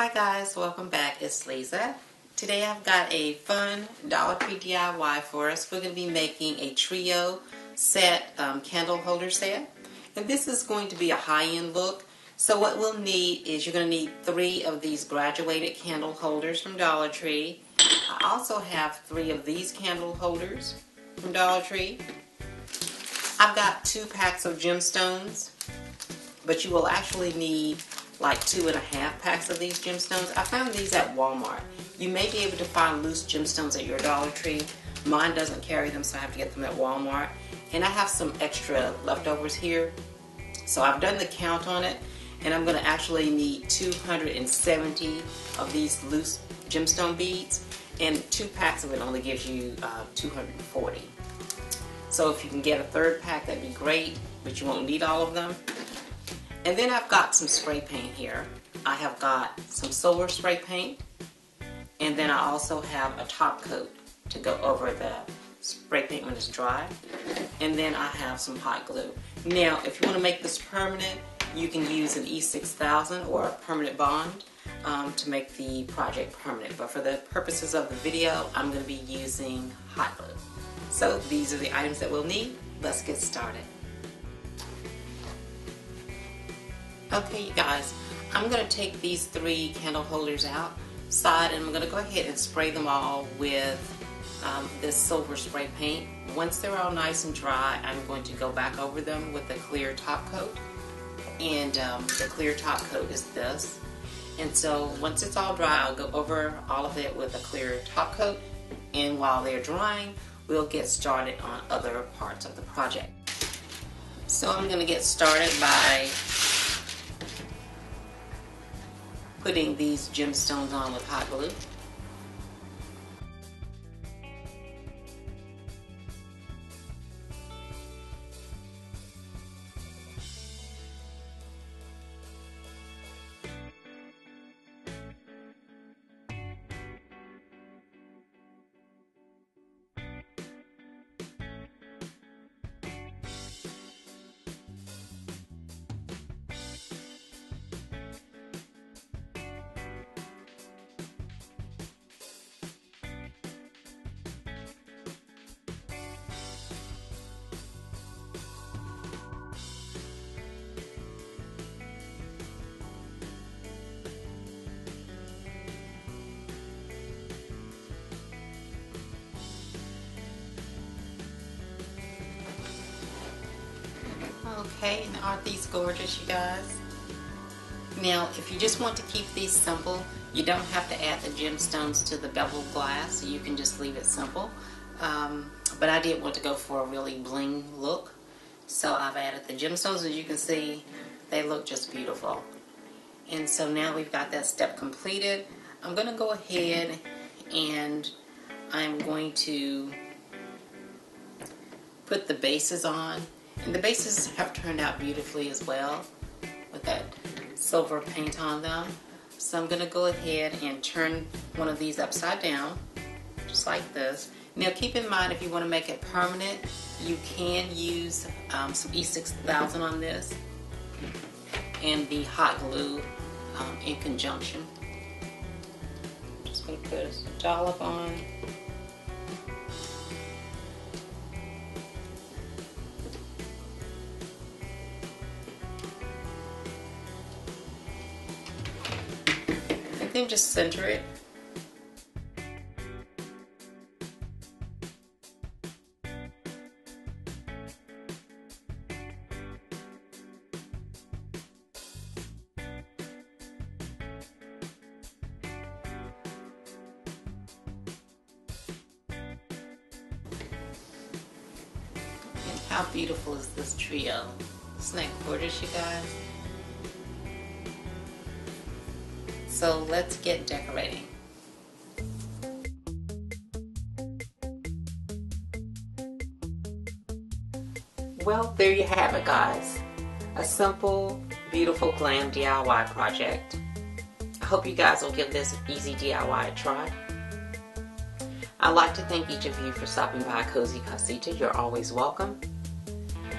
Hi guys, welcome back. It's Lisa. Today I've got a fun Dollar Tree DIY for us. We're going to be making a trio set, candle holder set. And this is going to be a high-end look. So what we'll need is you're going to need 3 of these graduated candle holders from Dollar Tree. I also have 3 of these candle holders from Dollar Tree. I've got 2 packs of gemstones, but you will actually need like 2.5 packs of these gemstones. I found these at Walmart. You may be able to find loose gemstones at your Dollar Tree. Mine doesn't carry them, so I have to get them at Walmart. And I have some extra leftovers here. So I've done the count on it, and I'm going to actually need 270 of these loose gemstone beads, and 2 packs of it only gives you 240. So if you can get a 3rd pack, that'd be great, but you won't need all of them. And then I've got some spray paint here. I have got some silver spray paint, and then I also have a top coat to go over the spray paint when it's dry. And then I have some hot glue. Now, if you want to make this permanent, you can use an E6000 or a permanent bond to make the project permanent. But for the purposes of the video, I'm going to be using hot glue. So these are the items that we'll need. Let's get started. Okay, you guys, I'm going to take these 3 candle holders outside, and I'm going to go ahead and spray them all with this silver spray paint. Once they're all nice and dry, I'm going to go back over them with a clear top coat. And the clear top coat is this. And so once it's all dry, I'll go over all of it with a clear top coat. And while they're drying, we'll get started on other parts of the project. So I'm going to get started by putting these gemstones on with hot glue. Okay, and aren't these gorgeous, you guys? Now, if you just want to keep these simple, you don't have to add the gemstones to the beveled glass. You can just leave it simple. But I did want to go for a really bling look. So I've added the gemstones. As you can see, they look just beautiful. And so now we've got that step completed. I'm going to go ahead and I'm going to put the bases on. And the bases have turned out beautifully as well with that silver paint on them. So I'm going to go ahead and turn one of these upside down, just like this. Now keep in mind, if you want to make it permanent, you can use some E6000 on this and the hot glue in conjunction. Just going to put a dollop on. Then just center it. And how beautiful is this trio? Isn't that gorgeous, you guys? So let's get decorating. Well, there you have it, guys. A simple, beautiful glam DIY project. I hope you guys will give this easy DIY a try. I'd like to thank each of you for stopping by Cozy Casita. You're always welcome.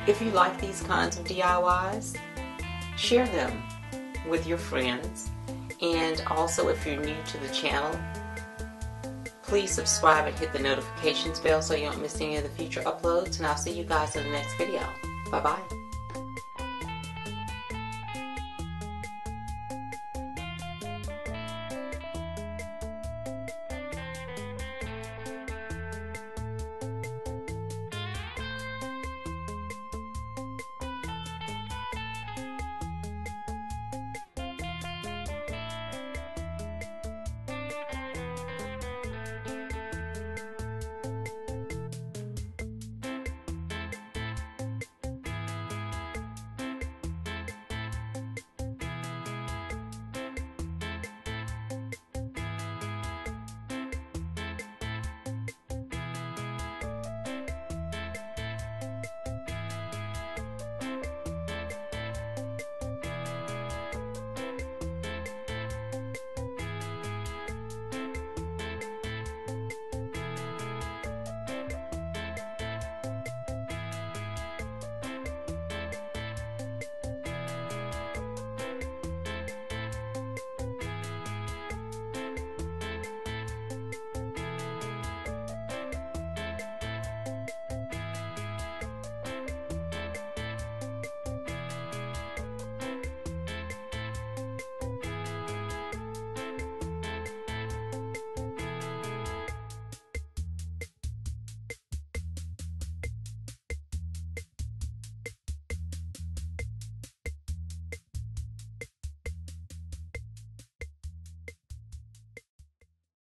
If you like these kinds of DIYs, share them. with your friends. And also, if you're new to the channel, please subscribe and hit the notifications bell so you don't miss any of the future uploads. And I'll see you guys in the next video. Bye-bye.